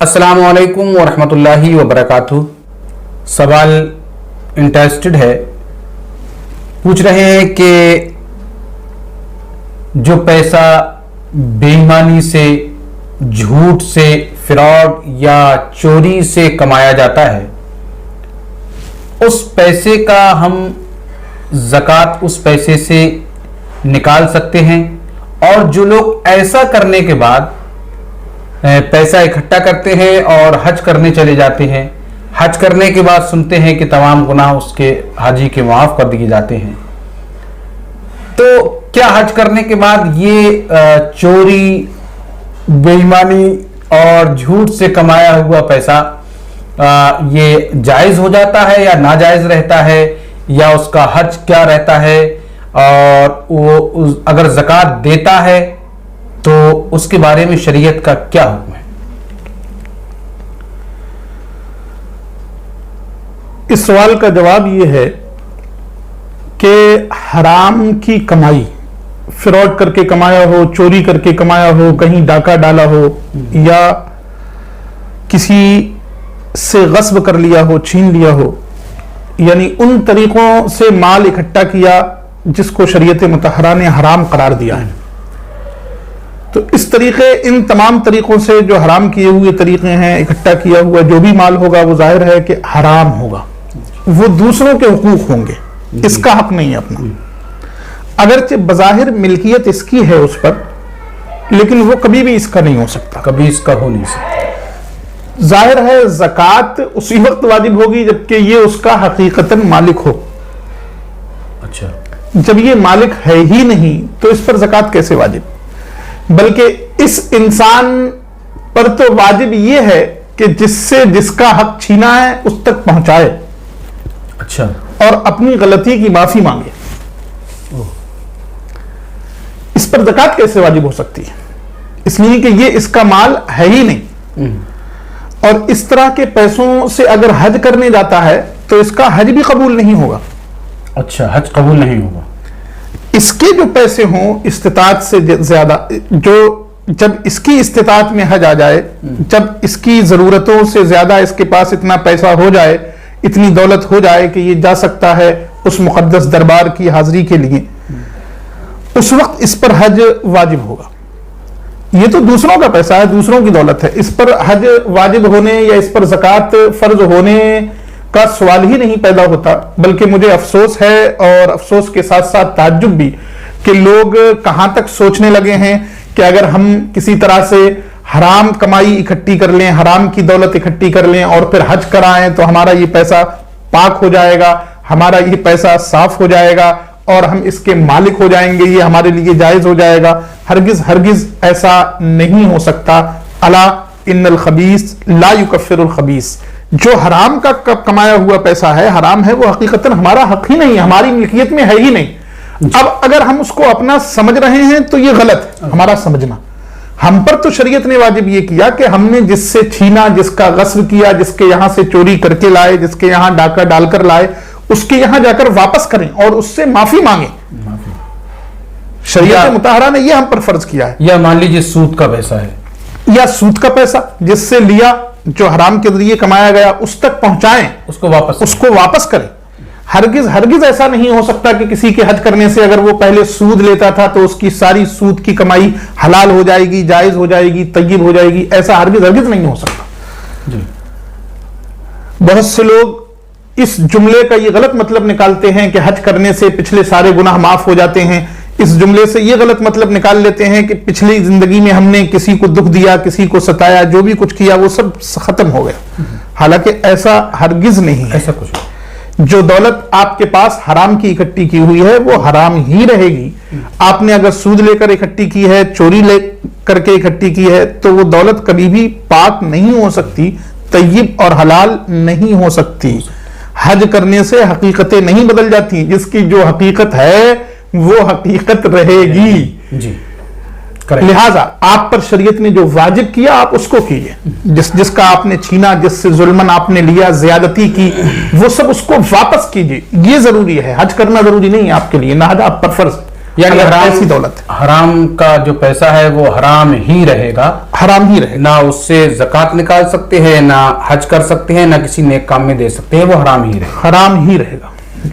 अस्सलाम वालेकुम वरहमतुल्लाहि वबरकातुह। सवाल इंटरेस्टेड है, पूछ रहे हैं कि जो पैसा बेईमानी से, झूठ से, फ्रॉड या चोरी से कमाया जाता है, उस पैसे का हम ज़कात उस पैसे से निकाल सकते हैं? और जो लोग ऐसा करने के बाद पैसा इकट्ठा करते हैं और हज करने चले जाते हैं, हज करने के बाद सुनते हैं कि तमाम गुनाह उसके हाजी के माफ़ कर दिए जाते हैं, तो क्या हज करने के बाद ये चोरी, बेईमानी और झूठ से कमाया हुआ पैसा ये जायज़ हो जाता है या नाजायज़ रहता है, या उसका हज क्या रहता है, और वो अगर ज़कात देता है तो उसके बारे में शरीयत का क्या हुक्म है? इस सवाल का जवाब ये है कि हराम की कमाई, फ्रॉड करके कमाया हो, चोरी करके कमाया हो, कहीं डाका डाला हो या किसी से गस्ब कर लिया हो, छीन लिया हो, यानी उन तरीकों से माल इकट्ठा किया जिसको शरीयत मुतहरा ने हराम करार दिया है, तो इस तरीके, इन तमाम तरीकों से जो हराम किए हुए तरीके हैं, इकट्ठा किया हुआ जो भी माल होगा वो जाहिर है कि हराम होगा, वो दूसरों के हुकूक होंगे, इसका हक नहीं है अपना। अगरचे बज़ाहिर मिल्कियत इसकी है उस पर, लेकिन वो कभी भी इसका नहीं हो सकता, कभी इसका हो नहीं सकता। जाहिर है ज़कात उसी वक्त वाजिब होगी जबकि ये उसका हकीकतन मालिक हो। अच्छा, जब ये मालिक है ही नहीं तो इस पर ज़कात कैसे वाजिब? बल्कि इस इंसान पर तो वाजिब ये है कि जिससे जिसका हक छीना है उस तक पहुंचाए, अच्छा, और अपनी गलती की माफी मांगे। इस पर ज़कात कैसे वाजिब हो सकती है? इसलिए कि ये इसका माल है ही नहीं, और इस तरह के पैसों से अगर हज करने जाता है तो इसका हज भी कबूल नहीं होगा। अच्छा, हज कबूल नहीं होगा। इसके जो पैसे हों इस्तिताअत से ज्यादा, जो जब इसकी इस्तिताअत में हज आ जाए, जब इसकी जरूरतों से ज्यादा इसके पास इतना पैसा हो जाए, इतनी दौलत हो जाए कि ये जा सकता है उस मुकद्दस दरबार की हाजिरी के लिए, उस वक्त इस पर हज वाजिब होगा। ये तो दूसरों का पैसा है, दूसरों की दौलत है, इस पर हज वाजिब होने या इस पर ज़कात फर्ज होने का सवाल ही नहीं पैदा होता। बल्कि मुझे अफसोस है, और अफसोस के साथ साथ ताज्जुब भी, कि लोग कहां तक सोचने लगे हैं कि अगर हम किसी तरह से हराम कमाई इकट्ठी कर लें, हराम की दौलत इकट्ठी कर लें और फिर हज कराएं तो हमारा ये पैसा पाक हो जाएगा, हमारा ये पैसा साफ हो जाएगा और हम इसके मालिक हो जाएंगे, ये हमारे लिए जायज हो जाएगा। हरगिज हरगिज ऐसा नहीं हो सकता। अला इन्नल खबीस ला युकफ्फिरुल खबीस, जो हराम का कमाया हुआ पैसा है, हराम है, वो हकीकतन हमारा हक ही नहीं है, हमारी मिल्कियत में है ही नहीं। अब अगर हम उसको अपना समझ रहे हैं तो ये गलत है हमारा समझना। हम पर तो शरीयत ने वाजिब ये किया कि हमने जिससे छीना, जिसका गस्ब किया, जिसके यहां से चोरी करके लाए, जिसके यहां डाका डालकर लाए, उसके यहां जाकर वापस करें और उससे माफी मांगे। शरीयत मुतहरा ने यह हम पर फर्ज किया है। या मान लीजिए सूद का पैसा है, या सूद का पैसा जिससे लिया, जो हराम के जरिए कमाया गया, उस तक पहुंचाएं, उसको वापस करें। हरगिज हरगिज ऐसा नहीं हो सकता कि किसी के हज करने से अगर वो पहले सूद लेता था तो उसकी सारी सूद की कमाई हलाल हो जाएगी, जायज हो जाएगी, तय्यब हो जाएगी, ऐसा हरगिज हरगिज नहीं हो सकता जी। बहुत से लोग इस जुमले का ये गलत मतलब निकालते हैं कि हज करने से पिछले सारे गुनाह माफ हो जाते हैं। इस जुमले से ये गलत मतलब निकाल लेते हैं कि पिछली जिंदगी में हमने किसी को दुख दिया, किसी को सताया, जो भी कुछ किया वो सब खत्म हो गया। हालांकि ऐसा हरगिज नहीं है। ऐसा कुछ जो दौलत आपके पास हराम की इकट्ठी की हुई है वो हराम ही रहेगी। आपने अगर सूद लेकर इकट्ठी की है, चोरी ले करके इकट्ठी की है, तो वो दौलत कभी भी पाक नहीं हो सकती, तय्यब और हलाल नहीं हो सकती। हज करने से हकीकतें नहीं बदल जाती, जिसकी जो हकीकत है वो हकीकत रहेगी जी। लिहाजा आप पर शरीयत ने जो वाजिब किया आप उसको कीजिए। जिसका आपने छीना, जिससे जुल्मन आपने लिया, ज्यादती की, वो सब उसको वापस कीजिए। ये जरूरी है, हज करना जरूरी नहीं है आपके लिए, ना हज आप पर फर्ज। یعنی اگر حرام ایسی دولت ہے، حرام کا جو پیسہ ہے وہ حرام ہی رہے گا، حرام ہی رہے گا، نہ اس سے زکوٰۃ نکال سکتے ہیں، نہ حج کر سکتے ہیں، نہ کسی نیک کام میں دے سکتے ہیں، وہ حرام ہی رہے گا. حرام ہی رہے گا.